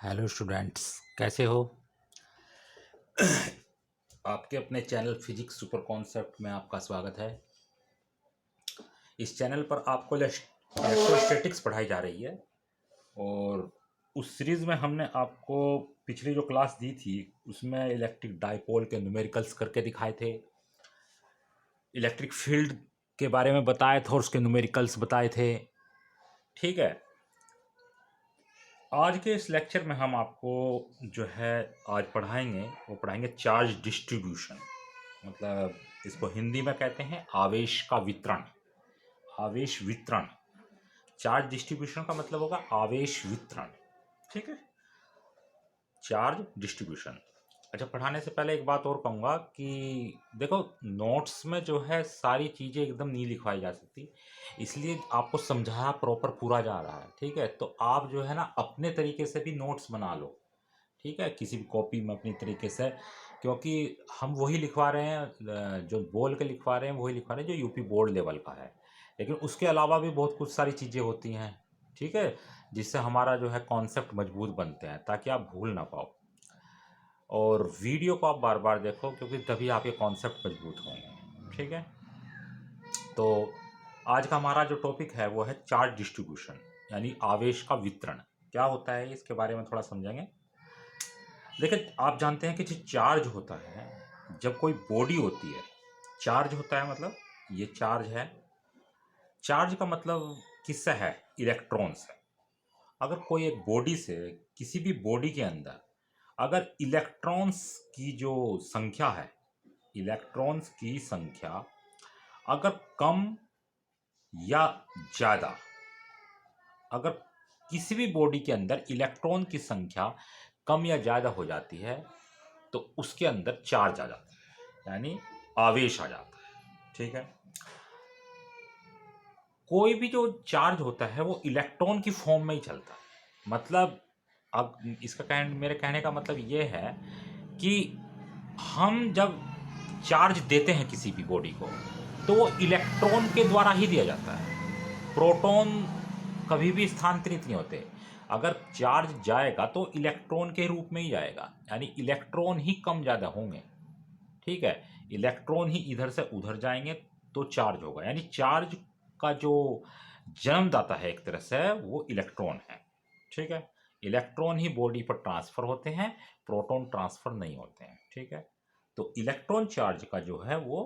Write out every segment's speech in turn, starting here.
Hello students, कैसे हो? आपके अपने चैनल फिजिक्स सुपर कॉन्सेप्ट में आपका स्वागत है। इस चैनल पर आपको इलेक्ट्रोस्टैटिक्स पढ़ाई जा रही है और उस सीरीज़ में हमने आपको पिछली जो क्लास दी थी उसमें इलेक्ट्रिक डाइपोल के न्यूमेरिकल्स करके दिखाए थे, इलेक्ट्रिक फील्ड के बारे में बताए थे और उसके न्यूमेरिकल्स बताए थे। ठीक है, आज के इस लेक्चर में हम आपको जो है आज पढ़ाएंगे वो पढ़ाएंगे चार्ज डिस्ट्रीब्यूशन। मतलब इसको हिंदी में कहते हैं आवेश का वितरण, आवेश वितरण। चार्ज डिस्ट्रीब्यूशन का मतलब होगा आवेश वितरण। ठीक है, चार्ज डिस्ट्रीब्यूशन। अच्छा, पढ़ाने से पहले एक बात और कहूँगा कि देखो, नोट्स में जो है सारी चीज़ें एकदम नहीं लिखवाई जा सकती, इसलिए आपको समझाया प्रॉपर पूरा जा रहा है। ठीक है, तो आप जो है ना अपने तरीके से भी नोट्स बना लो। ठीक है, किसी भी कॉपी में अपनी तरीके से, क्योंकि हम वही लिखवा रहे हैं, जो बोल के लिखवा रहे हैं वही लिखवा रहे हैं जो यूपी बोर्ड लेवल का है, लेकिन उसके अलावा भी बहुत कुछ सारी चीज़ें होती हैं। ठीक है, जिससे हमारा जो है कॉन्सेप्ट मजबूत बनते हैं ताकि आप भूल ना पाओ। और वीडियो को आप बार बार देखो क्योंकि तभी आपके कॉन्सेप्ट मजबूत होंगे। ठीक है, तो आज का हमारा जो टॉपिक है वो है चार्ज डिस्ट्रीब्यूशन, यानी आवेश का वितरण। क्या होता है इसके बारे में थोड़ा समझेंगे। देखिए, आप जानते हैं कि जो चार्ज होता है, जब कोई बॉडी होती है, चार्ज होता है मतलब ये चार्ज है। चार्ज का मतलब किससे है? इलेक्ट्रॉन्स है। अगर कोई एक बॉडी से, किसी भी बॉडी के अंदर अगर इलेक्ट्रॉन्स की जो संख्या है, इलेक्ट्रॉन्स की संख्या अगर कम या ज़्यादा, अगर किसी भी बॉडी के अंदर इलेक्ट्रॉन की संख्या कम या ज़्यादा हो जाती है तो उसके अंदर चार्ज आ जाता है, यानी आवेश आ जाता है। ठीक है, कोई भी जो चार्ज होता है वो इलेक्ट्रॉन की फॉर्म में ही चलता है। मतलब अब इसका मेरे कहने का मतलब ये है कि हम जब चार्ज देते हैं किसी भी बॉडी को तो वो इलेक्ट्रॉन के द्वारा ही दिया जाता है। प्रोटॉन कभी भी स्थानांतरित नहीं होते। अगर चार्ज जाएगा तो इलेक्ट्रॉन के रूप में ही जाएगा, यानी इलेक्ट्रॉन ही कम ज़्यादा होंगे। ठीक है, इलेक्ट्रॉन ही इधर से उधर जाएंगे तो चार्ज होगा, यानी चार्ज का जो जन्मदाता है एक तरह से वो इलेक्ट्रॉन है। ठीक है, इलेक्ट्रॉन ही बॉडी पर ट्रांसफर होते हैं, प्रोटॉन ट्रांसफर नहीं होते हैं। ठीक है, तो इलेक्ट्रॉन चार्ज का जो है वो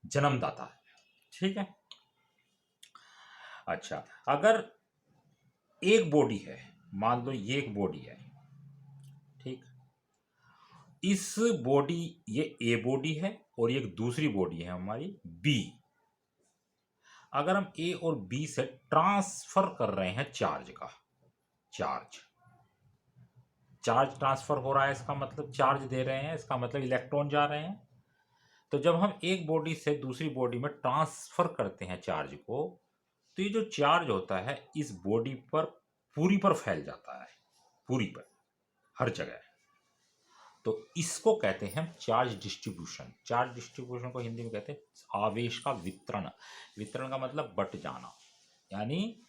जन्मदाता है। ठीक है, अच्छा, अगर एक बॉडी है, मान लो ये एक बॉडी है। ठीक, इस बॉडी, ये ए बॉडी है और ये एक दूसरी बॉडी है हमारी बी। अगर हम ए और बी से ट्रांसफर कर रहे हैं चार्ज का, चार्ज चार्ज ट्रांसफर हो रहा है, इसका मतलब चार्ज दे रहे हैं, इसका मतलब इलेक्ट्रॉन जा रहे हैं। तो जब हम एक बॉडी से दूसरी बॉडी में ट्रांसफर करते हैं चार्ज को, तो ये जो चार्ज होता है इस बॉडी पर पूरी पर फैल जाता है, पूरी पर, हर जगह। तो इसको कहते हैं चार्ज डिस्ट्रीब्यूशन। चार्ज डिस्ट्रीब्यूशन को हिंदी में कहते हैं आवेश का वितरण। वितरण का मतलब बट जाना, यानी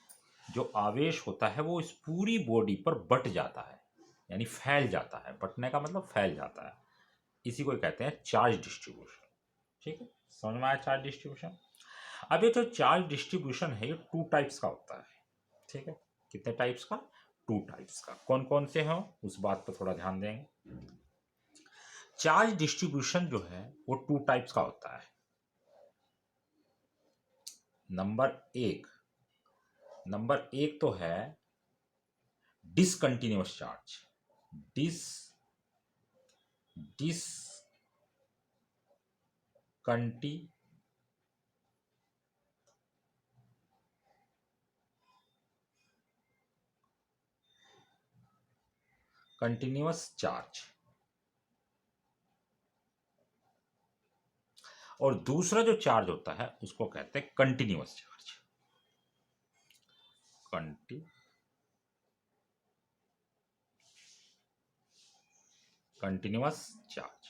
जो आवेश होता है वो इस पूरी बॉडी पर बट जाता है, यानी फैल जाता है। बटने का मतलब फैल जाता है, इसी को कहते हैं चार्ज डिस्ट्रीब्यूशन। ठीक है, समझ में आया चार्ज डिस्ट्रीब्यूशन। अब ये जो चार्ज डिस्ट्रीब्यूशन है ये टू टाइप्स का होता है। ठीक है, कितने टाइप्स का? टू टाइप्स का। कौन कौन से हैं उस बात पर थोड़ा ध्यान देंगे। चार्ज डिस्ट्रीब्यूशन जो है वो टू टाइप्स का होता है। नंबर एक तो है discontinuous charge. Dis dis conti continuous charge. और दूसरा जो चार्ज होता है उसको कहते हैं कंटिन्यूअस चार्ज। कंटिन्यूअस चार्ज,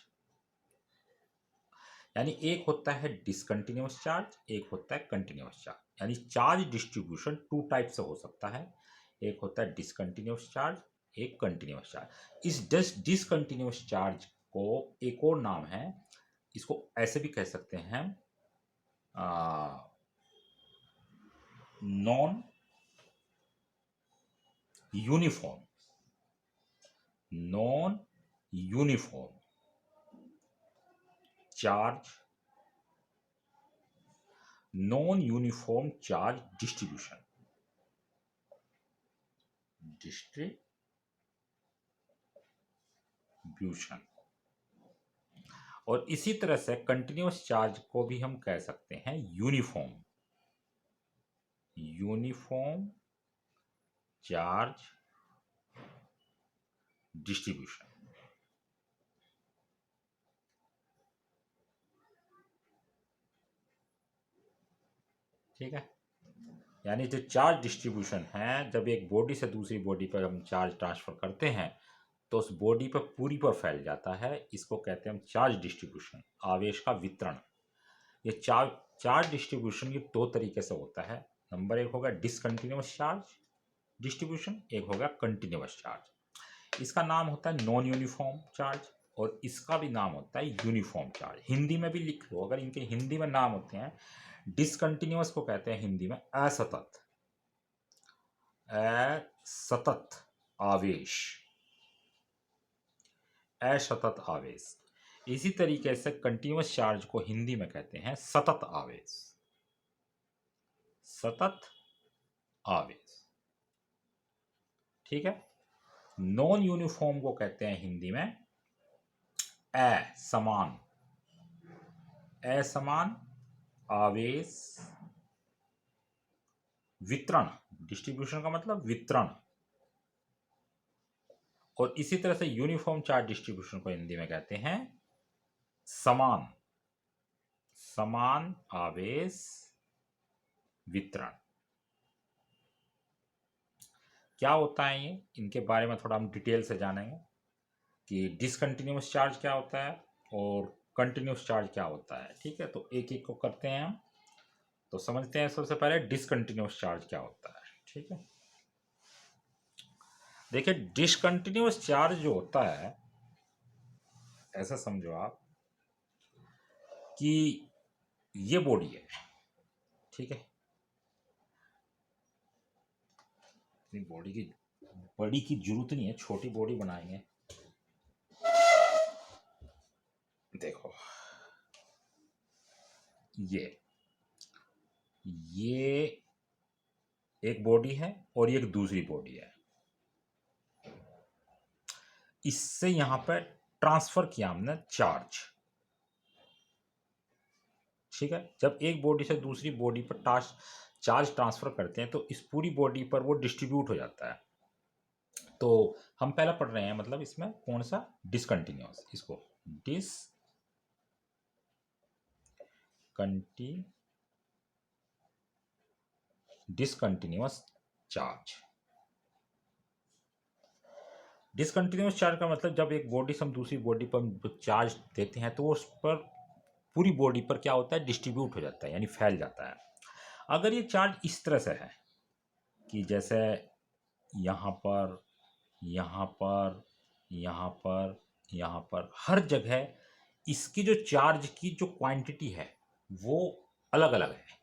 यानी एक होता है डिसकंटिन्यूअस चार्ज, एक होता है कंटिन्यूअस चार्ज। यानी चार्ज डिस्ट्रीब्यूशन टू टाइप से हो सकता है। एक होता है डिसकंटिन्यूअस चार्ज, एक कंटिन्यूअस चार्ज। इस डिसकंटिन्यूअस चार्ज को एक और नाम है, इसको ऐसे भी कह सकते हैं non uniform, non uniform charge, non uniform charge distribution, distribution. और इसी तरह से कंटिन्यूअस चार्ज को भी हम कह सकते हैं यूनिफॉर्म, यूनिफॉर्म चार्ज डिस्ट्रीब्यूशन। ठीक है, यानी जो चार्ज डिस्ट्रीब्यूशन है, जब एक बॉडी से दूसरी बॉडी पर हम चार्ज ट्रांसफर करते हैं तो उस बॉडी पर पूरी पर फैल जाता है, इसको कहते हैं हम चार्ज डिस्ट्रीब्यूशन, आवेश का वितरण। ये चार्ज डिस्ट्रीब्यूशन ये दो तरीके से होता है। नंबर एक होगा डिसकंटिन्यूअस चार्ज डिस्ट्रीब्यूशन, एक होगा कंटिन्यूअस चार्ज। इसका नाम होता है नॉन यूनिफॉर्म चार्ज और इसका भी नाम होता है यूनिफॉर्म चार्ज। हिंदी में भी लिख लो, अगर इनके हिंदी में नाम होते हैं, डिसकंटिन्यूअस को कहते हैं हिंदी में असतत, असतत आवेश, असतत आवेश। इसी तरीके से कंटिन्यूअस चार्ज को हिंदी में कहते हैं सतत आवेश, सतत आवेश। ठीक है, नॉन यूनिफॉर्म को कहते हैं हिंदी में असमान, असमान आवेश वितरण, डिस्ट्रीब्यूशन का मतलब वितरण। और इसी तरह से यूनिफॉर्म चार्ज डिस्ट्रीब्यूशन को हिंदी में कहते हैं समान, समान आवेश वितरण। क्या होता है ये, इनके बारे में थोड़ा हम डिटेल से जानेंगे कि डिसकंटिन्यूअस चार्ज क्या होता है और कंटिन्यूअस चार्ज क्या होता है। ठीक है, तो एक एक को करते हैं हम। तो समझते हैं सबसे पहले डिसकंटिन्यूअस चार्ज क्या होता है। ठीक है, देखिए डिसकंटिन्यूअस चार्ज जो होता है, ऐसा समझो आप कि ये बॉडी है, ठीक है, इतनी बॉडी की बड़ी की जरूरत नहीं है, छोटी बॉडी बनाएंगे। देखो ये एक बॉडी है और ये एक दूसरी बॉडी है, इससे यहां पर ट्रांसफर किया हमने चार्ज। ठीक है, जब एक बॉडी से दूसरी बॉडी पर चार्ज ट्रांसफर करते हैं तो इस पूरी बॉडी पर वो डिस्ट्रीब्यूट हो जाता है। तो हम पहला पढ़ रहे हैं, मतलब इसमें कौन सा डिसकंटिन्यूअस, इसको डिसकंटिन्यूअस चार्ज। डिसकंटिन्यूअस चार्ज का मतलब जब एक बॉडी से हम दूसरी बॉडी पर चार्ज देते हैं तो वो उस पर पूरी बॉडी पर क्या होता है, डिस्ट्रीब्यूट हो जाता है, यानी फैल जाता है। अगर ये चार्ज इस तरह से है कि जैसे यहाँ पर, यहाँ पर, यहाँ पर, यहाँ पर, हर जगह इसकी जो चार्ज की जो क्वांटिटी है वो अलग अलग है।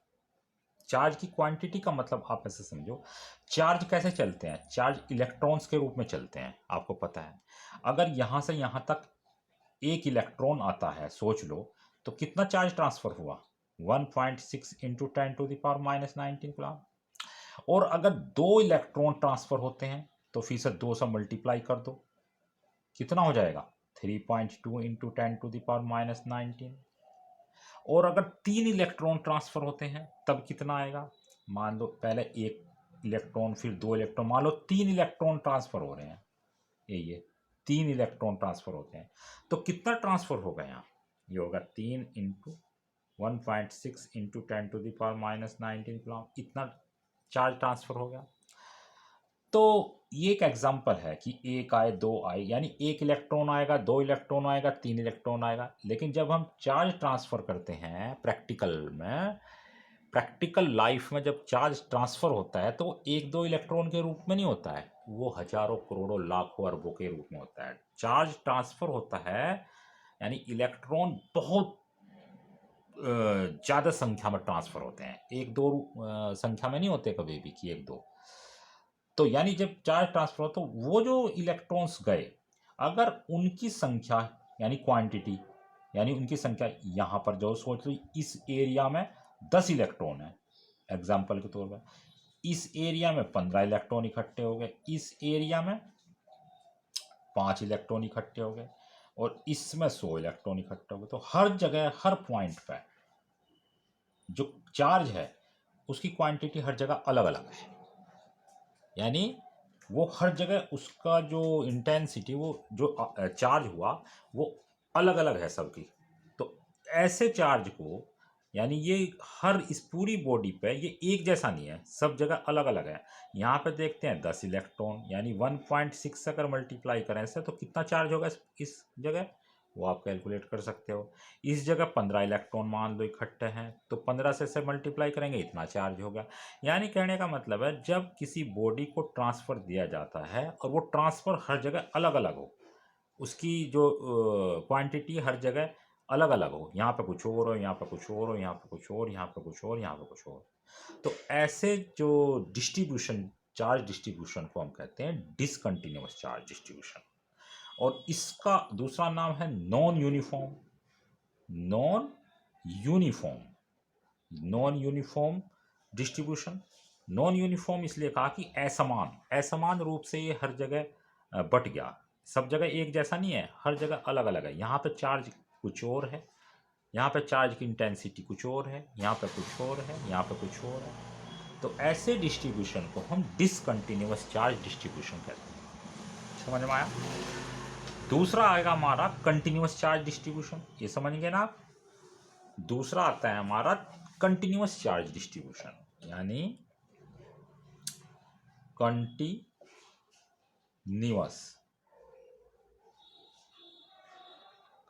चार्ज की क्वांटिटी का मतलब आप ऐसे समझो, चार्ज कैसे चलते हैं, चार्ज इलेक्ट्रॉन्स के रूप में चलते हैं, आपको पता है। अगर यहाँ से यहाँ तक एक इलेक्ट्रॉन आता है, सोच लो, तो कितना चार्ज ट्रांसफर हुआ, 1.6 इंटू 10⁻⁻19 कूलम। और अगर दो इलेक्ट्रॉन ट्रांसफर होते हैं तो फिर से 2 से मल्टीप्लाई कर दो, कितना हो जाएगा, 3.2 इंटू 10⁻⁻19। और अगर 3 इलेक्ट्रॉन ट्रांसफर होते हैं तब कितना आएगा, मान लो पहले एक इलेक्ट्रॉन फिर 2 इलेक्ट्रॉन, मान लो 3 इलेक्ट्रॉन ट्रांसफर हो रहे हैं, ये 3 इलेक्ट्रॉन ट्रांसफर होते हैं, तो कितना ट्रांसफर होगा यहाँ, ये होगा 3 इंटू 1.6 इंटू 10⁻⁻19 कूलम, इतना चार्ज ट्रांसफर हो गया। तो ये एक एग्जांपल है कि एक आए दो आए, यानी एक इलेक्ट्रॉन आएगा, 2 इलेक्ट्रॉन आएगा, 3 इलेक्ट्रॉन आएगा। लेकिन जब हम चार्ज ट्रांसफर करते हैं प्रैक्टिकल में, प्रैक्टिकल लाइफ में जब चार्ज ट्रांसफर होता है तो 1-2 इलेक्ट्रॉन के रूप में नहीं होता है, वो हजारों करोड़ों लाखों अरबों के रूप में होता है। चार्ज ट्रांसफर होता है यानी इलेक्ट्रॉन बहुत ज़्यादा संख्या में ट्रांसफर होते हैं, एक दो संख्या में नहीं होते कभी भी कि एक दो। तो यानी जब चार्ज ट्रांसफर हो तो वो जो इलेक्ट्रॉन्स गए, अगर उनकी संख्या यानी क्वांटिटी, यानी उनकी संख्या यहाँ पर जो सोच लो इस एरिया में 10 इलेक्ट्रॉन है एग्जाम्पल के तौर पर, इस एरिया में 15 इलेक्ट्रॉन इकट्ठे हो गए, इस एरिया में 5 इलेक्ट्रॉन इकट्ठे हो गए और इसमें 100 इलेक्ट्रॉन इकट्ठे हो गए। तो हर जगह हर पॉइंट पर जो चार्ज है उसकी क्वांटिटी हर जगह अलग अलग है, यानी वो हर जगह उसका जो इंटेंसिटी, वो जो चार्ज हुआ वो अलग अलग है सबकी। तो ऐसे चार्ज को यानी ये हर इस पूरी बॉडी पे ये एक जैसा नहीं है, सब जगह अलग अलग है। यहाँ पे देखते हैं 10 इलेक्ट्रॉन यानी 1.6 अगर मल्टीप्लाई करें इससे तो कितना चार्ज होगा इस जगह, वो आप कैलकुलेट कर सकते हो। इस जगह 15 इलेक्ट्रॉन मान लो इकट्ठे हैं तो 15 से मल्टीप्लाई करेंगे इतना चार्ज होगा। यानी कहने का मतलब है जब किसी बॉडी को ट्रांसफ़र दिया जाता है और वो ट्रांसफ़र हर जगह अलग अलग हो, उसकी जो क्वांटिटी हर जगह अलग अलग हो, यहाँ पे कुछ और हो, यहाँ पे कुछ और हो, यहाँ पे कुछ और, यहाँ पे कुछ और, यहाँ पे कुछ और, तो ऐसे जो डिस्ट्रीब्यूशन, चार्ज डिस्ट्रीब्यूशन को हम कहते हैं डिसकंटिन्यूअस चार्ज डिस्ट्रीब्यूशन। और इसका दूसरा नाम है non uniform. Non uniform non uniform distribution. Non uniform इसलिए कहा कि असमान रूप से ये हर जगह बट गया, सब जगह एक जैसा नहीं है, हर जगह अलग अलग है। यहाँ पे चार्ज कुछ और है, यहाँ पे चार्ज की इंटेंसिटी कुछ और है, यहाँ पे कुछ और है, यहाँ पे कुछ और है। तो ऐसे डिस्ट्रीब्यूशन को हम डिसकंटिन्यूअस चार्ज डिस्ट्रीब्यूशन कहते हैं। समझ में आया? दूसरा आएगा हमारा कंटिन्यूअस चार्ज डिस्ट्रीब्यूशन, ये समझेंगे ना आप। दूसरा आता है हमारा कंटिन्यूअस चार्ज डिस्ट्रीब्यूशन, यानी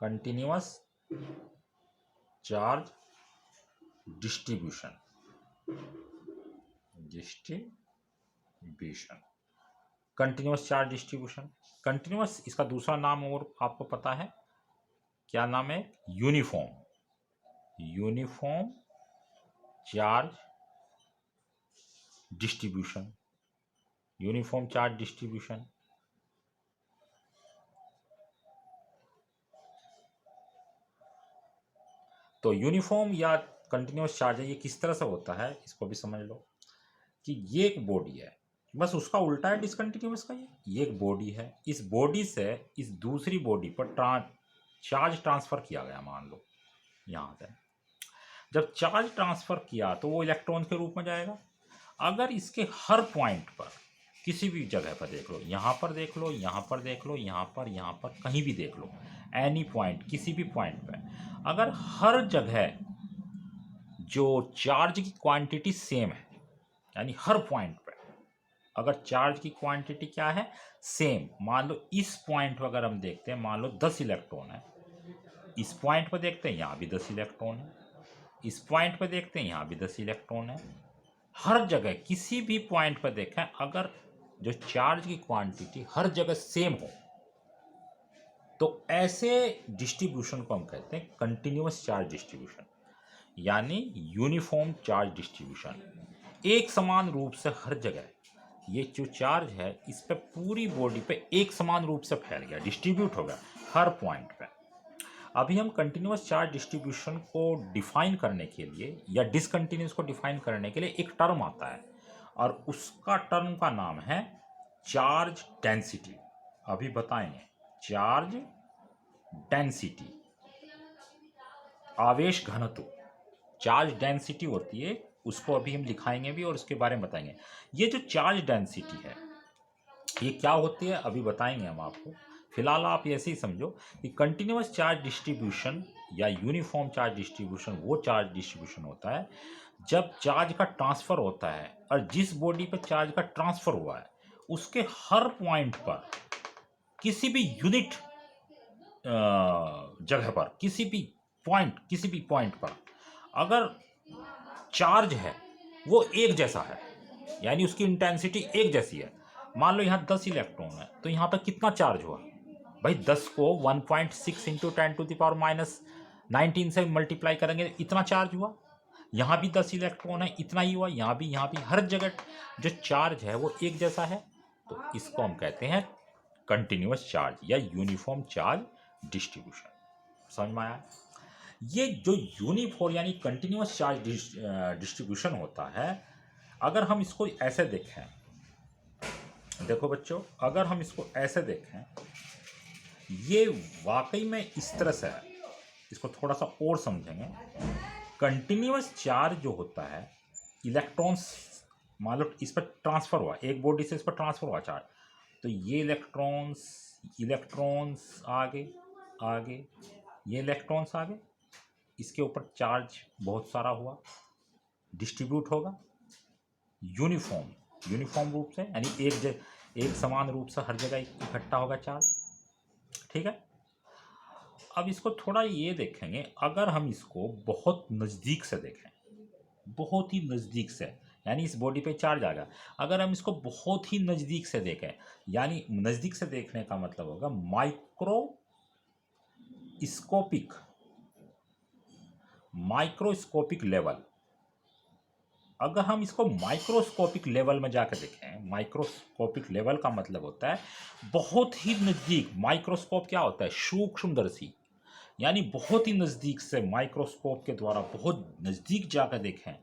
continuous charge distribution. Continuous charge distribution, continuous इसका दूसरा नाम और आपको पता है क्या नाम है? Uniform charge distribution. Uniform charge distribution. तो यूनिफॉर्म या कंटिन्यूअस चार्ज है, ये किस तरह से होता है इसको भी समझ लो कि ये एक बॉडी है, बस उसका उल्टा है डिसकंटिन्यूअस का। ये एक बॉडी है, इस बॉडी से इस दूसरी बॉडी पर चार्ज ट्रांसफर किया गया, मान लो यहाँ से। जब चार्ज ट्रांसफर किया तो वो इलेक्ट्रॉन के रूप में जाएगा। अगर इसके हर पॉइंट पर किसी भी जगह पर देख लो, यहाँ पर देख लो, यहाँ पर देख लो, यहाँ पर कहीं भी देख लो, एनी पॉइंट, किसी भी पॉइंट पर अगर हर जगह जो चार्ज की क्वांटिटी सेम है, यानी हर पॉइंट पर अगर चार्ज की क्वांटिटी क्या है? सेम। मान लो इस पॉइंट पर अगर हम देखते हैं, मान लो 10 इलेक्ट्रॉन है, इस पॉइंट पर देखते हैं यहाँ भी 10 इलेक्ट्रॉन है, इस पॉइंट पर देखते हैं यहाँ भी 10 इलेक्ट्रॉन है। हर जगह किसी भी पॉइंट पर देखें, अगर जो चार्ज की क्वांटिटी हर जगह सेम हो तो ऐसे डिस्ट्रीब्यूशन को हम कहते हैं कंटिन्यूअस चार्ज डिस्ट्रीब्यूशन, यानी यूनिफॉर्म चार्ज डिस्ट्रीब्यूशन। एक समान रूप से हर जगह ये जो चार्ज है इस पे पूरी बॉडी पे एक समान रूप से फैल गया, डिस्ट्रीब्यूट हो गया हर पॉइंट पे। अभी हम कंटिन्यूअस चार्ज डिस्ट्रीब्यूशन को डिफाइन करने के लिए या डिसकंटिन्यूअस को डिफाइन करने के लिए एक टर्म आता है और उसका टर्म का नाम है चार्ज डेंसिटी। अभी बताएंगे चार्ज डेंसिटी, आवेश घनत्व। चार्ज डेंसिटी होती है, उसको अभी हम दिखाएंगे भी और उसके बारे में बताएंगे। ये जो चार्ज डेंसिटी है ये क्या होती है अभी बताएंगे हम आपको। फिलहाल आप ऐसे ही समझो कि कंटिन्यूअस चार्ज डिस्ट्रीब्यूशन या यूनिफॉर्म चार्ज डिस्ट्रीब्यूशन वो चार्ज डिस्ट्रीब्यूशन होता है जब चार्ज का ट्रांसफ़र होता है और जिस बॉडी पर चार्ज का ट्रांसफ़र हुआ है उसके हर पॉइंट पर किसी भी यूनिट जगह पर किसी भी पॉइंट पर अगर चार्ज है वो एक जैसा है, यानी उसकी इंटेंसिटी एक जैसी है। मान लो यहाँ 10 इलेक्ट्रॉन है, तो यहाँ पर कितना चार्ज हुआ भाई? 10 को 1.6 इंटू 10⁻19 से मल्टीप्लाई करेंगे, इतना चार्ज हुआ। यहाँ भी 10 इलेक्ट्रॉन है, इतना ही हुआ। यहाँ भी हर जगह जो चार्ज है वो एक जैसा है, तो इसको हम कहते हैं कंटिन्यूअस चार्ज या यूनिफॉर्म चार्ज डिस्ट्रीब्यूशन। समझ में आया? ये जो यूनिफॉर्म यानी कंटिन्यूअस चार्ज डिस्ट्रीब्यूशन होता है, अगर हम इसको ऐसे देखें, देखो बच्चों, अगर हम इसको ऐसे देखें, ये वाकई में इस तरह से है। इसको थोड़ा सा और समझेंगे। कंटिन्यूअस चार्ज जो होता है, इलेक्ट्रॉन्स मान लो इस पर ट्रांसफर हुआ, एक बॉडी से इस पर ट्रांसफर हुआ चार्ज, तो ये इलेक्ट्रॉन्स आगे आगे, ये इलेक्ट्रॉन्स आगे, इसके ऊपर चार्ज बहुत सारा हुआ, डिस्ट्रीब्यूट होगा यूनिफॉर्म रूप से, यानी एक समान रूप से हर जगह इकट्ठा होगा चार्ज। ठीक है। अब इसको थोड़ा ये देखेंगे, अगर हम इसको बहुत नज़दीक से देखें, बहुत ही नज़दीक से, यानी इस बॉडी पे चार्ज आ गया, अगर हम इसको बहुत ही नज़दीक से देखें, यानी नज़दीक से देखने का मतलब होगा माइक्रोस्कोपिक लेवल। अगर हम इसको माइक्रोस्कोपिक लेवल में जाकर देखें, माइक्रोस्कोपिक लेवल का मतलब होता है बहुत ही नज़दीक। माइक्रोस्कोप क्या होता है? सूक्ष्मदर्शी, यानी बहुत ही नज़दीक से माइक्रोस्कोप के द्वारा बहुत नज़दीक जाकर देखें,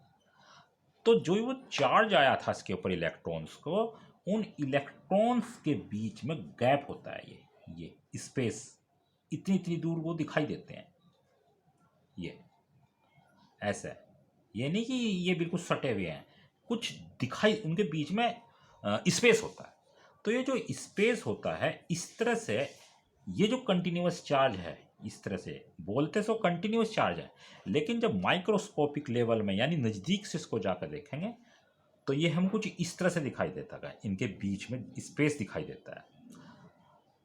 तो जो वो चार्ज आया था इसके ऊपर इलेक्ट्रॉन्स को, उन इलेक्ट्रॉन्स के बीच में गैप होता है, ये स्पेस, इतनी दूर वो दिखाई देते हैं। ये ऐसा है, ये नहीं कि ये बिल्कुल सटे हुए हैं, कुछ दिखाई, उनके बीच में स्पेस होता है। तो ये जो स्पेस होता है, इस तरह से ये जो कंटिन्यूअस चार्ज है, इस तरह से बोलते सो कंटिन्यूअस चार्ज है, लेकिन जब माइक्रोस्कोपिक लेवल में यानी नज़दीक से इसको जाकर देखेंगे, तो ये हम कुछ इस तरह से दिखाई देता है, इनके बीच में स्पेस दिखाई देता है।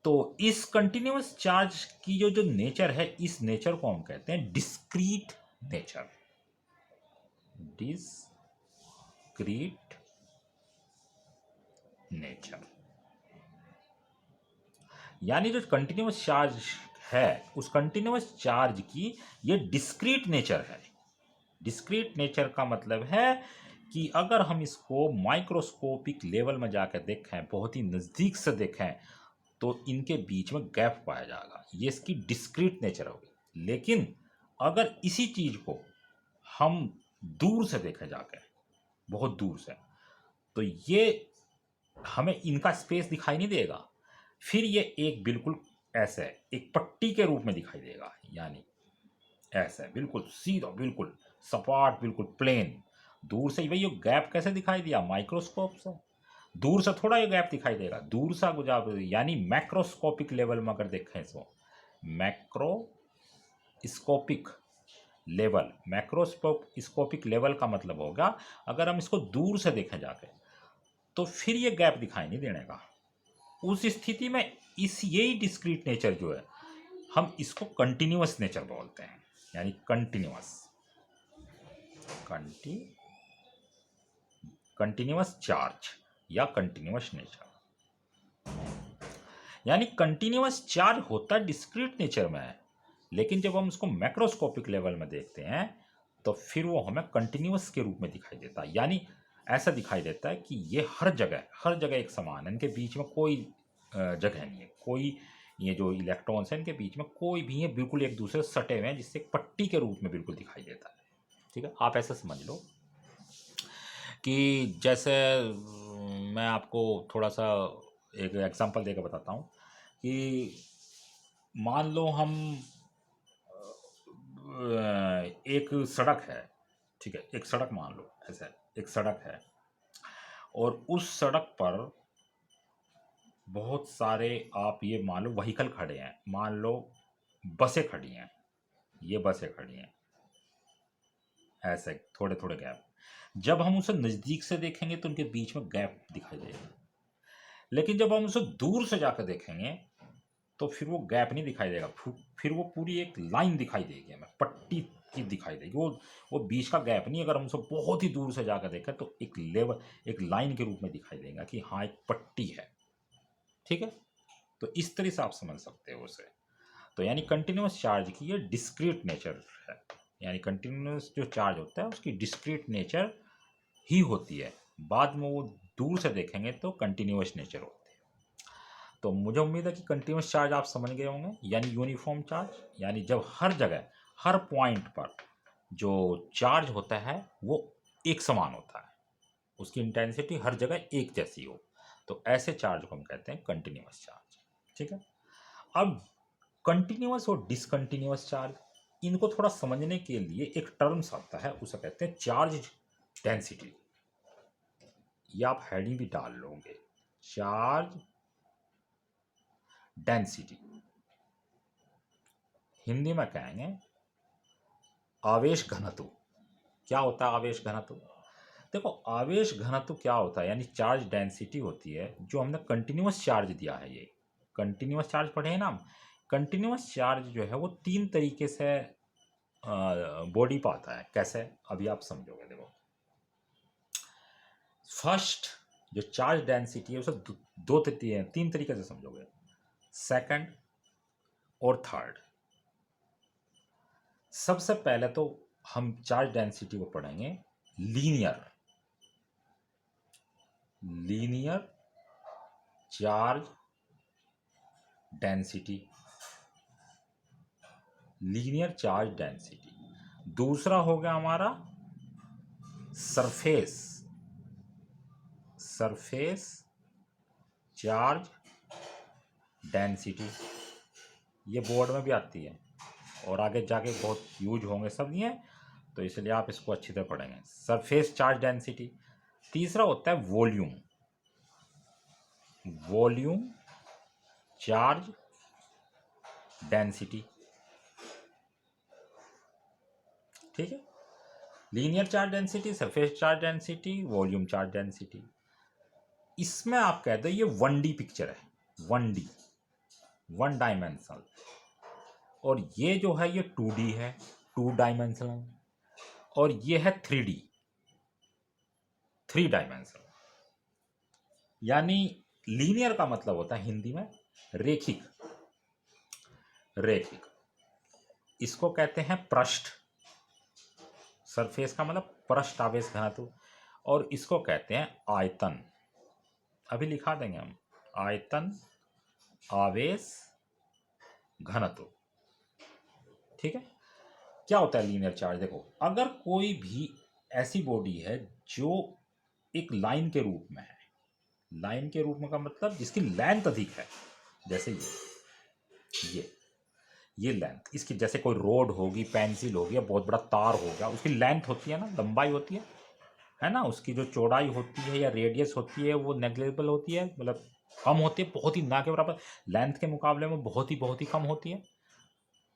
तो इस कंटिन्यूअस चार्ज की जो नेचर है, इस नेचर को हम कहते हैं डिस्क्रीट नेचर। डिस्क्रीट नेचर, यानी जो कंटिन्यूअस चार्ज है, उस कंटिन्यूअस चार्ज की ये डिस्क्रीट नेचर है। डिस्क्रीट नेचर का मतलब है कि अगर हम इसको माइक्रोस्कोपिक लेवल में जाकर देखें, बहुत ही नज़दीक से देखें, तो इनके बीच में गैप पाया जाएगा, ये इसकी डिस्क्रीट नेचर होगी। लेकिन अगर इसी चीज़ को हम दूर से देखें जाकर, बहुत दूर से, तो ये हमें इनका स्पेस दिखाई नहीं देगा, फिर ये एक बिल्कुल ऐसे एक पट्टी के रूप में दिखाई देगा, यानी ऐसे बिल्कुल सीधा, बिल्कुल सपाट, बिल्कुल प्लेन। दूर से भाई ये गैप कैसे दिखाई दिया? माइक्रोस्कोप से। दूर से थोड़ा ये गैप दिखाई देगा, दूर से गुजार, यानी मैक्रोस्कोपिक लेवल में अगर देखें इसको, मैक्रोस्कोपिक लेवल का मतलब होगा, अगर हम इसको दूर से देखें जाके, तो फिर ये गैप दिखाई नहीं देने का। उस स्थिति में यही डिस्क्रीट नेचर जो है, हम इसको कंटिन्यूअस नेचर बोलते हैं, यानी कंटिन्यूअस चार्ज या कंटिन्यूअस नेचर। यानी कंटिन्यूअस चार्ज होता है डिस्क्रीट नेचर में है, लेकिन जब हम उसको मैक्रोस्कोपिक लेवल में देखते हैं, तो फिर वो हमें कंटिन्यूअस के रूप में दिखाई देता है। यानी ऐसा दिखाई देता है कि ये हर जगह एक समान है, इनके बीच में कोई जगह नहीं है, कोई ये जो इलेक्ट्रॉन्स हैं इनके बीच में कोई भी है, बिल्कुल एक दूसरे से सटे हुए हैं, जिससे एक पट्टी के रूप में बिल्कुल दिखाई देता है। ठीक है, आप ऐसा समझ लो कि जैसे मैं आपको थोड़ा सा एक एग्जांपल देकर बताता हूँ कि मान लो हम एक सड़क है, ठीक है, एक सड़क मान लो, ऐसा एक सड़क है, और उस सड़क पर बहुत सारे, आप ये मान लो व्हीकल खड़े हैं, मान लो बसें खड़ी हैं, ये बसें खड़ी हैं, ऐसे थोड़े थोड़े गैप। जब हम उसे नज़दीक से देखेंगे तो उनके बीच में गैप दिखाई देगा, लेकिन जब हम उसे दूर से जाकर देखेंगे तो फिर वो गैप नहीं दिखाई देगा, फिर वो पूरी एक लाइन दिखाई देगी हमें, पट्टी की दिखाई देगी। वो बीच का गैप नहीं, अगर हम उसको बहुत ही दूर से जाकर देखें तो एक लेवल, एक लाइन के रूप में दिखाई देगा कि हाँ एक पट्टी है। ठीक है, तो इस तरह से आप समझ सकते हो उसे। तो यानी कंटिन्यूस चार्ज की ये डिस्क्रीट नेचर है, यानी कंटिन्यूस जो चार्ज होता है उसकी डिस्क्रीट नेचर ही होती है, बाद में वो दूर से देखेंगे तो कंटिन्यूस नेचर होती है। तो मुझे उम्मीद है कि कंटिन्यूस चार्ज आप समझ गए होंगे, यानी यूनिफॉर्म चार्ज, यानी जब हर जगह हर पॉइंट पर जो चार्ज होता है वो एक समान होता है, उसकी इंटेंसिटी हर जगह एक जैसी हो, तो ऐसे चार्ज को हम कहते हैं कंटिन्यूस चार्ज। ठीक है, अब कंटिन्यूस और डिसकंटिन्यूस चार्ज, इनको थोड़ा समझने के लिए एक टर्म्स आता है, उसे कहते हैं चार्ज डेंसिटी। ये आप हेडिंग भी डाल लोगे, चार्ज डेंसिटी। हिंदी में कहेंगे आवेश घनत्व। क्या होता है आवेश घनत्व? देखो, आवेश घनत्व क्या होता है, यानी चार्ज डेंसिटी होती है जो हमने कंटिन्यूस चार्ज दिया है। ये कंटिन्यूस चार्ज पढ़े हैं ना हम। कंटिन्यूस चार्ज जो है वो 3 तरीके से बॉडी पर आता है। कैसे, अभी आप समझोगे। देखो, फर्स्ट जो चार्ज डेंसिटी है उसे दो 3 तरीके से समझोगे, सेकंड और थर्ड। सबसे पहले तो हम चार्ज डेंसिटी को पढ़ेंगे linear charge density, linear charge density. दूसरा हो गया हमारा सरफेस चार्ज डेंसिटी। ये बोर्ड में भी आती है और आगे जाके बहुत यूज होंगे सब ये, तो इसलिए आप इसको अच्छी तरह पढ़ेंगे, सरफेस चार्ज डेंसिटी। तीसरा होता है वॉल्यूम चार्ज डेंसिटी। ठीक है, linear charge density, surface charge density, volume charge density. इसमें आप कहते हो ये 1D पिक्चर है, 1D, 1 डायमेंशनल। और ये जो है ये 2D है, 2 डायमेंशनल। और ये है 3D, 3 डायमेंशनल। यानी लीनियर का मतलब होता है हिंदी में रेखिक। इसको कहते हैं पृष्ठ। सरफेस का मतलब पृष्ठ आवेश घनत्व, और इसको कहते हैं आयतन। अभी लिखा देंगे हम, आयतन आवेश घनत्व। ठीक है, क्या होता है लीनियर चार्ज? देखो, अगर कोई भी ऐसी बॉडी है जो एक लाइन के रूप में है, लाइन के रूप में का मतलब जिसकी लेंथ अधिक है, जैसे ये लेंथ इसकी, जैसे कोई रोड होगी, पेंसिल होगी, या बहुत बड़ा तार होगा, उसकी लेंथ होती है ना, लंबाई होती है ना, उसकी जो चौड़ाई होती है या रेडियस होती है वो नेग्लेक्टेबल होती है, मतलब कम होती है, बहुत ही ना के बराबर, लेंथ के मुकाबले में बहुत ही कम होती है।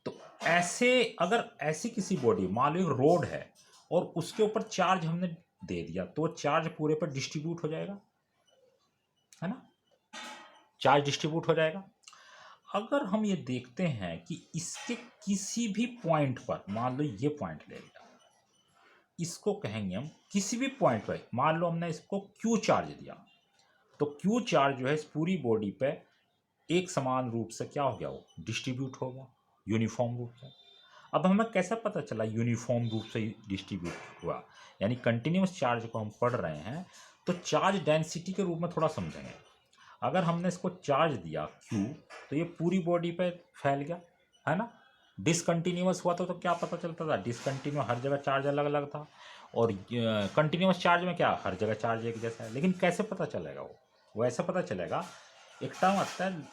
तो ऐसे अगर ऐसी किसी बॉडी, मान लो एक रोड है और उसके ऊपर चार्ज हमने दे दिया, तो चार्ज पूरे पर डिस्ट्रीब्यूट हो जाएगा, है ना, चार्ज डिस्ट्रीब्यूट हो जाएगा। अगर हम ये देखते हैं कि इसके किसी भी पॉइंट पर, मान लो ये पॉइंट ले लिया, इसको कहेंगे हम किसी भी पॉइंट पर, मान लो हमने इसको क्यू चार्ज दिया, तो क्यू चार्ज जो है इस पूरी बॉडी पे एक समान रूप से क्या हो गया, वो डिस्ट्रीब्यूट हो गया यूनिफॉर्म रूप से। अब हमें कैसे पता चला यूनिफॉर्म रूप से डिस्ट्रीब्यूट हुआ? यानी कंटिन्यूस चार्ज को हम पढ़ रहे हैं तो चार्ज डेंसिटी के रूप में थोड़ा समझेंगे। अगर हमने इसको चार्ज दिया Q, तो ये पूरी बॉडी पे फैल गया, है ना। डिसकंटिन्यूस हुआ तो क्या पता चलता था? डिसकंटिन्यूस हर जगह चार्ज अलग अलग था, और कंटिन्यूस चार्ज में क्या, हर जगह चार्ज एक जैसा है। लेकिन कैसे पता चलेगा? वो ऐसा पता चलेगा, एक टर्म आता है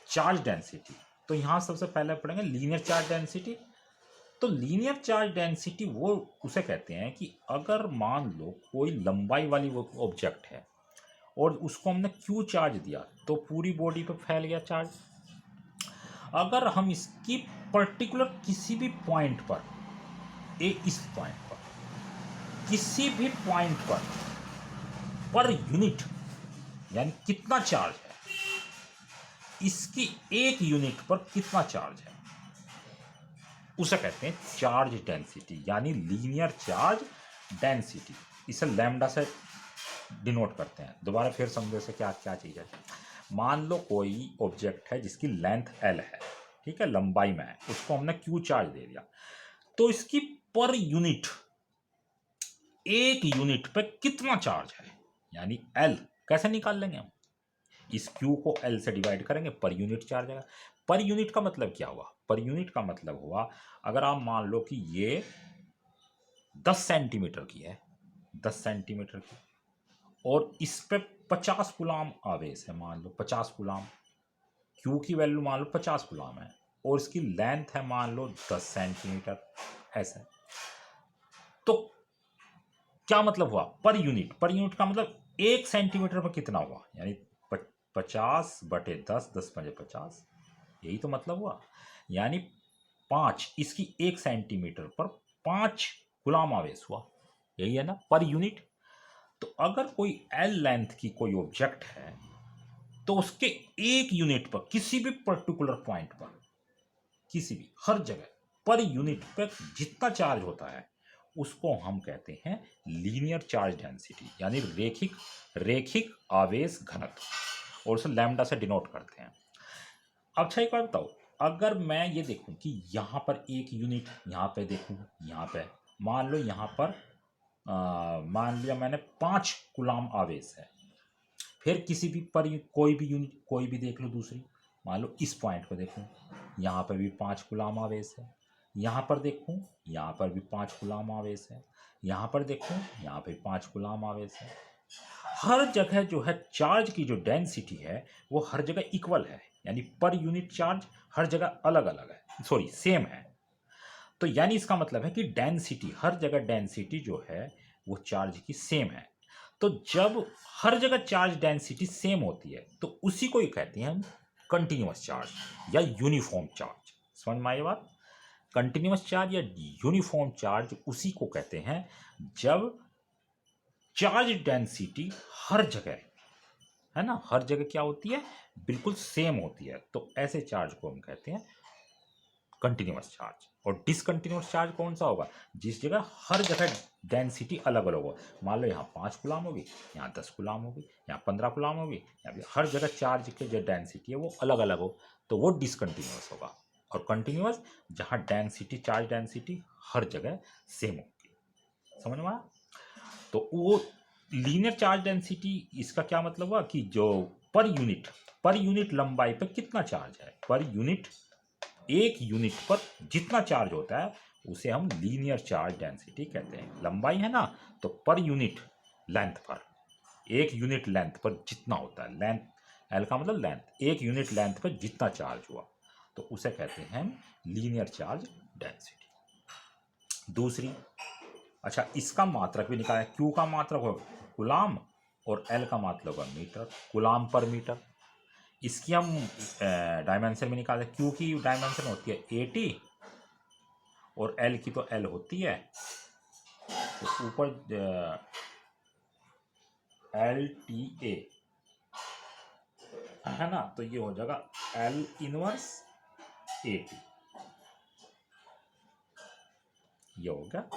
चार्ज डेंसिटी। तो यहाँ सबसे पहले पढ़ेंगे लीनियर चार्ज डेंसिटी। तो लीनियर चार्ज डेंसिटी वो उसे कहते हैं कि अगर मान लो कोई लंबाई वाली वो ऑब्जेक्ट है और उसको हमने क्यू चार्ज दिया, तो पूरी बॉडी पे फैल गया चार्ज। अगर हम इसकी पर्टिकुलर किसी भी पॉइंट पर, इस पॉइंट पर, किसी भी पॉइंट पर यूनिट, यानी कितना चार्ज है, इसकी एक यूनिट पर कितना चार्ज है, उसे कहते हैं चार्ज डेंसिटी, यानी लीनियर चार्ज डेंसिटी। इसे लैम्डा से डिनोट करते हैं। दोबारा फिर समझो से क्या क्या चीज़ है। मान लो कोई ऑब्जेक्ट है जिसकी लेंथ एल है, ठीक है, लंबाई में है, उसको हमने क्यू चार्ज दे दिया, तो इसकी पर यूनिट, एक यूनिट पे कितना चार्ज है, यानी एल कैसे निकाल लेंगे हम, इस क्यू को एल से डिवाइड करेंगे, पर यूनिट चार्ज आएगा। पर यूनिट का मतलब क्या हुआ, पर यूनिट का मतलब हुआ अगर आप मान लो कि ये 10 सेंटीमीटर की है, 10 सेंटीमीटर की, और इस पे 50 गुलाम आवेश है, मान लो 50 गुलाम, क्यू की वैल्यू मान लो 50 गुलाम है, और इसकी लेंथ है मान लो 10 सेंटीमीटर, ऐसा। तो क्या मतलब हुआ, पर यूनिट, पर यूनिट का मतलब 1 सेंटीमीटर पर कितना हुआ, यानी 50/10, 10×5 = 50, यही तो मतलब हुआ। यानी 5, इसकी 1 सेंटीमीटर पर 5 गुलाम आवेश हुआ, यही है ना पर यूनिट। तो अगर कोई एल लेंथ की कोई ऑब्जेक्ट है, तो उसके एक यूनिट पर किसी भी पर्टिकुलर पॉइंट पर, किसी भी हर जगह पर यूनिट पर जितना चार्ज होता है, उसको हम कहते हैं लीनियर चार्ज डेंसिटी, यानी रेखिक रेखिक आवेश घनत्व, और उसे लैम्डा से डिनोट करते हैं। अब अच्छा एक बात बताओ, अगर मैं ये देखूं कि यहाँ पर एक यूनिट, यहाँ पे देखूं, यहाँ पे मान लो यहाँ पर मान लिया मैंने 5 गुलाम आवेश है, फिर किसी भी पर कोई भी यूनिट, कोई भी देख लो दूसरी, मान लो इस पॉइंट पर देखूं, यहाँ पर भी 5 गुलाम आवेश है, यहाँ पर देखूं, यहाँ पर भी 5 गुलाम आवेश है, यहाँ पर देखूं, यहाँ पे 5 गुलाम आवेश है। हर जगह जो है चार्ज की जो डेंसिटी है वो हर जगह इक्वल है, यानी पर यूनिट चार्ज हर जगह अलग अलग है, सॉरी सेम है। तो यानी इसका मतलब है कि डेंसिटी, हर जगह डेंसिटी जो है वो चार्ज की सेम है। तो जब हर जगह चार्ज डेंसिटी सेम होती है तो उसी को ही कहते हैं हम कंटिन्यूअस चार्ज या यूनिफॉर्म चार्ज। समझ में आई बात? कंटिन्यूअस चार्ज या यूनिफॉर्म चार्ज उसी को कहते हैं जब चार्ज डेंसिटी हर जगह, है ना, हर जगह क्या होती है, बिल्कुल सेम होती है। तो ऐसे चार्ज को हम कहते हैं कंटिन्यूअस चार्ज। और डिसकंटिन्यूअस चार्ज कौन सा होगा, जिस जगह हर जगह डेंसिटी अलग अलग हो, मान लो यहाँ 5 गुलाम होगी, यहाँ 10 गुलाम होगी, यहाँ 15 गुलाम होगी, यहाँ भी हर जगह चार्ज की जो डेंसिटी है वो अलग अलग हो, तो वो डिसकंटिन्यूअस होगा। और कंटिन्यूअस जहाँ डेंसिटी, चार्ज डेंसिटी हर जगह सेम होगी। समझ में आया? तो वो लीनियर चार्ज डेंसिटी, इसका क्या मतलब हुआ कि जो पर यूनिट लंबाई पर कितना चार्ज है, पर यूनिट, एक यूनिट पर जितना चार्ज होता है उसे हम लीनियर चार्ज डेंसिटी कहते हैं। लंबाई है ना, तो पर यूनिट लेंथ पर, एक यूनिट लेंथ पर जितना होता है, लेंथ एल का मतलब लेंथ, एक यूनिट लेंथ पर जितना चार्ज हुआ, तो उसे कहते हैं हम लीनियर चार्ज डेंसिटी। दूसरी, अच्छा इसका मात्रक भी निकाला, क्यू का मात्रक होगा गुलाम और एल का मात्रक होगा मीटर, गुलाम पर मीटर। इसकी हम डायमेंशन में निकाले, क्यू की डायमेंशन होती है 80 और एल की तो एल होती है, तो ऊपर एल टी ए है ना, तो ये हो जाएगा एल इनवर्स 80, ये हो गया।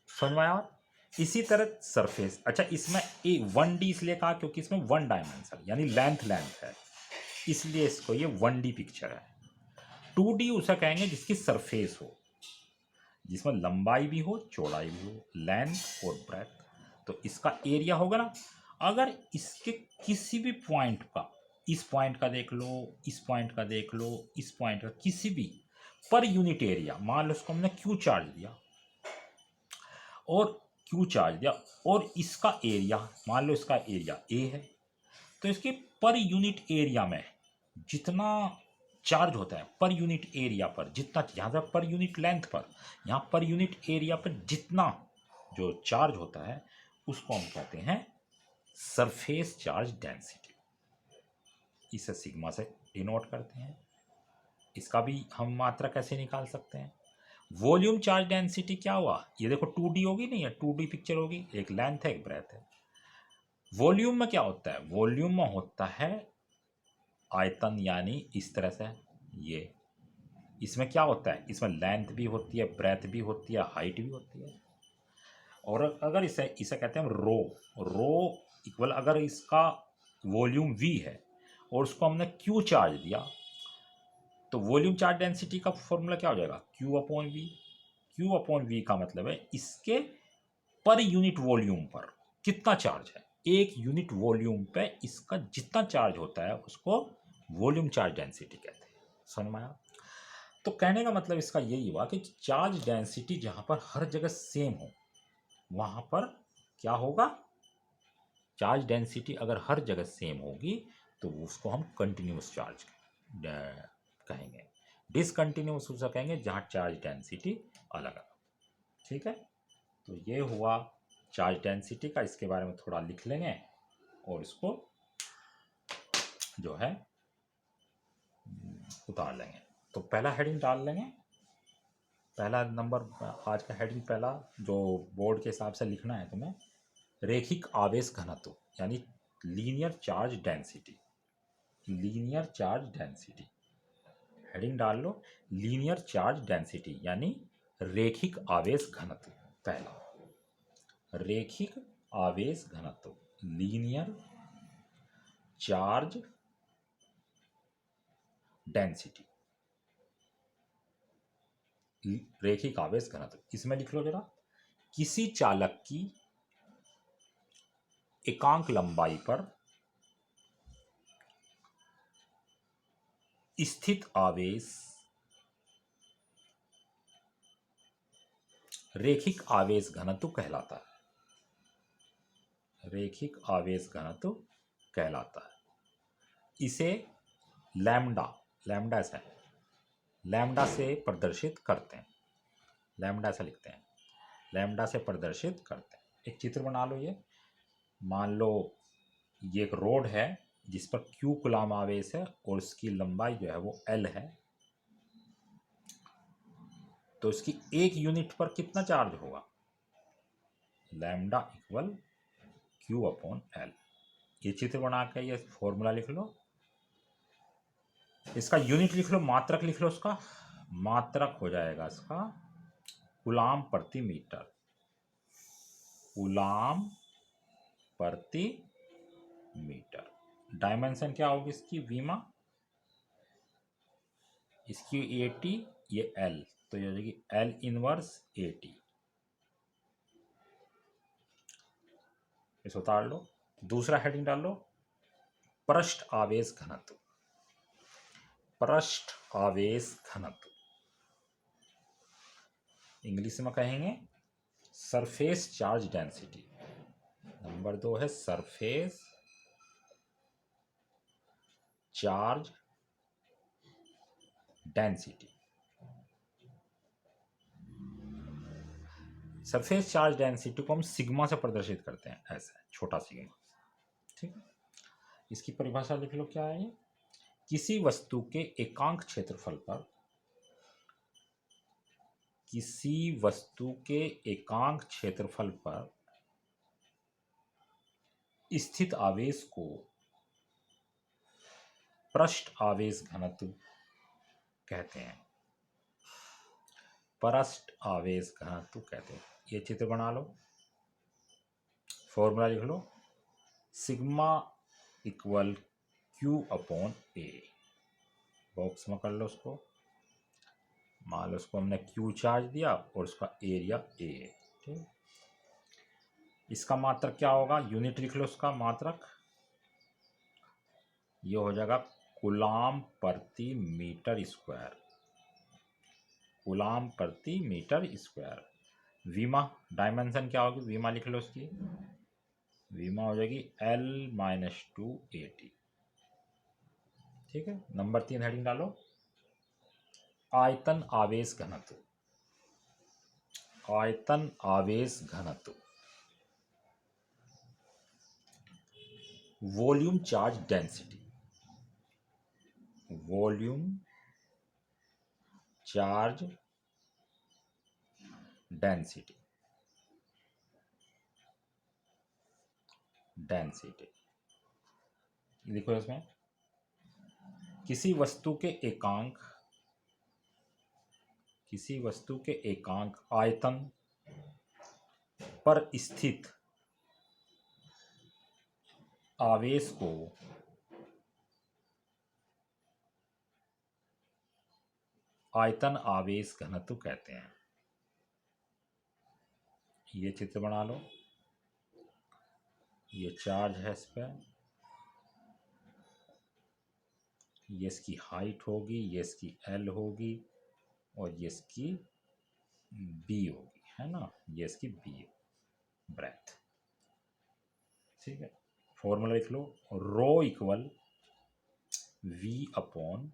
समझ में आया? इसी तरह सरफेस, अच्छा इसमें ए 1D इसलिए कहा क्योंकि इसमें 1 डायमेंशन यानी लेंथ है, इसलिए इसको ये 1D पिक्चर है। 2D उसे कहेंगे जिसकी सरफेस हो, जिसमें लंबाई भी हो, चौड़ाई भी हो, लेंथ और ब्रेथ। तो इसका एरिया होगा ना, अगर इसके किसी भी पॉइंट का, इस पॉइंट का देख लो, इस पॉइंट का देख लो, इस पॉइंट का, किसी भी पर यूनिट एरिया, मान लो इसको हमने क्यू चार्ज दिया और इसका एरिया, मान लो इसका एरिया ए है, तो इसके पर यूनिट एरिया में जितना चार्ज होता है, पर यूनिट एरिया पर जितना, यहाँ पर पर यूनिट लेंथ पर, यहाँ पर यूनिट एरिया पर जितना जो चार्ज होता है उसको हम कहते हैं सरफेस चार्ज डेंसिटी। इसे सिग्मा से डिनोट करते हैं। इसका भी हम मात्रा कैसे निकाल सकते हैं, वॉल्यूम चार्ज डेंसिटी क्या हुआ, ये देखो 2D होगी नहीं है, 2D पिक्चर होगी, एक लेंथ है एक ब्रेथ है। वॉल्यूम में क्या होता है, वॉल्यूम में होता है आयतन, यानी इस तरह से ये, इसमें क्या होता है, इसमें लेंथ भी होती है, ब्रेथ भी होती है, हाइट भी होती है। और अगर इसे इसे कहते हैं हम रो इक्वल, अगर इसका वॉल्यूम v है और उसको हमने q चार्ज दिया, तो वॉल्यूम चार्ज डेंसिटी का फॉर्मूला क्या हो जाएगा, q upon v. q upon v का मतलब है इसके पर यूनिट वॉल्यूम पर कितना चार्ज है। एक यूनिट वॉल्यूम पे इसका जितना चार्ज होता है उसको वॉल्यूम चार्ज डेंसिटी कहते हैं। समझ में आया? तो कहने का मतलब इसका यही हुआ कि चार्ज डेंसिटी जहां पर हर जगह सेम हो वहां पर क्या होगा, चार्ज डेंसिटी अगर हर जगह सेम होगी तो उसको हम कंटिन्यूस चार्ज कहेंगे। डिसकंटिन्यूस उसको कहेंगे जहां चार्ज डेंसिटी अलग अलग। ठीक है, तो ये हुआ चार्ज डेंसिटी का, इसके बारे में थोड़ा लिख लेंगे और इसको जो है उतार लेंगे। तो पहला हेडिंग डाल लेंगे, पहला नंबर आज का हेडिंग पहला जो बोर्ड के हिसाब से लिखना है तुम्हें, रेखिक आवेश घनत्व यानी linear charge density. Linear charge density heading डाल लो, लीनियर चार्ज डेंसिटी यानी रेखिक आवेश घनत्व। पहला रेखिक आवेश घनत्व, लीनियर चार्ज डेंसिटी, रेखिक आवेश घनत्व। इसमें लिख लो जरा, किसी चालक की एकांक लंबाई पर स्थित आवेश रेखिक आवेश घनत्व कहलाता है। रेखिक आवेश घनत्व कहलाता है। इसे लैम्डा, लैम्डा ऐसा है, लैम्डा से प्रदर्शित करते हैं, लैम्डा से लिखते हैं, लैम्डा से प्रदर्शित करते हैं। एक चित्र बना लो, ये मान लो ये एक रोड है जिस पर q कूलाम आवेश है और इसकी लंबाई जो है वो l है, तो इसकी एक यूनिट पर कितना चार्ज होगा, lambda equal q upon l। ये चित्र बना के ये फॉर्मूला लिख लो, इसका यूनिट लिख लो, मात्रक लिख लो, उसका मात्रक हो जाएगा इसका कूलाम प्रति मीटर, कूलाम प्रति मीटर। डायमेंशन क्या होगी इसकी, वीमा, इसकी 80, ये L, तो ये हो जाएगी L इनवर्स 80। इसे उतार लो। दूसरा हेडिंग डाल लो, पृष्ठ आवेश घनत्व। पृष्ठ आवेश घनत्व इंग्लिश में कहेंगे सरफेस चार्ज डेंसिटी। नंबर 2 है surface charge density. Surface charge density को हम सिग्मा से प्रदर्शित करते हैं, ऐसा छोटा सिग्मा। ठीक है, इसकी परिभाषा लिख लो, क्या है ये, किसी वस्तु के एकांक क्षेत्रफल पर, किसी वस्तु के एकांक क्षेत्रफल पर स्थित आवेश को पृष्ठ आवेश घनत्व कहते हैं, पृष्ठ आवेश घनत्व कहते हैं। ये चित्र बना लो, फॉर्मूला लिख लो, sigma equal q upon a। Box में कर लो उसको, मान लो उसको हमने q चार्ज दिया और उसका एरिया a है। ठीक, इसका मात्रक क्या होगा, यूनिट लिख लो उसका मात्रक, ये हो जाएगा कूलाम प्रति मीटर स्क्वायर, कूलाम प्रति मीटर स्क्वायर। वीमा, डायमेंशन क्या होगी, वीमा लिख लो उसकी, वीमा हो जाएगी L-280। ठीक है, नंबर 3 हेडिंग डालो, आयतन आवेश घनत्व। आयतन आवेश घनत्व, volume charge density, volume charge density, density लिखो इसमें, किसी वस्तु के एकांक किसी वस्तु के एकांक आयतन पर स्थित आवेश को आयतन आवेश घनत्व कहते हैं। ये चित्र बना लो, ये चार्ज है इस पर, ये इसकी हाइट होगी, ये इसकी एल होगी और ये इसकी बी होगी, है ना, ये इसकी बी ब्रेथ। ठीक है, फॉर्मूला लिख लो, रो इक्वल वी अपॉन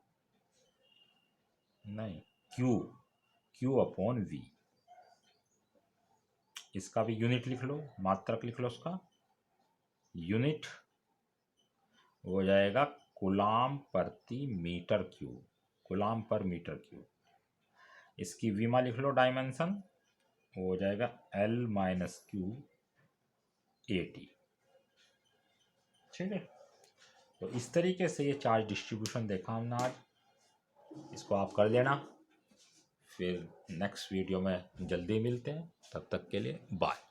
नहीं क्यू अपॉन वी। इसका भी यूनिट लिख लो, मात्रक लिख लो, उसका यूनिट हो जाएगा कूलाम प्रति मीटर क्यूब, कूलाम पर मीटर क्यूब। इसकी विमा लिख लो, डायमेंशन हो जाएगा L माइनस क्यू AT। ठीक है, तो इस तरीके से ये चार्ज डिस्ट्रीब्यूशन देखा हमने आज, इसको आप कर लेना। फिर नेक्स्ट वीडियो में जल्दी मिलते हैं, तब तक के लिए बाय।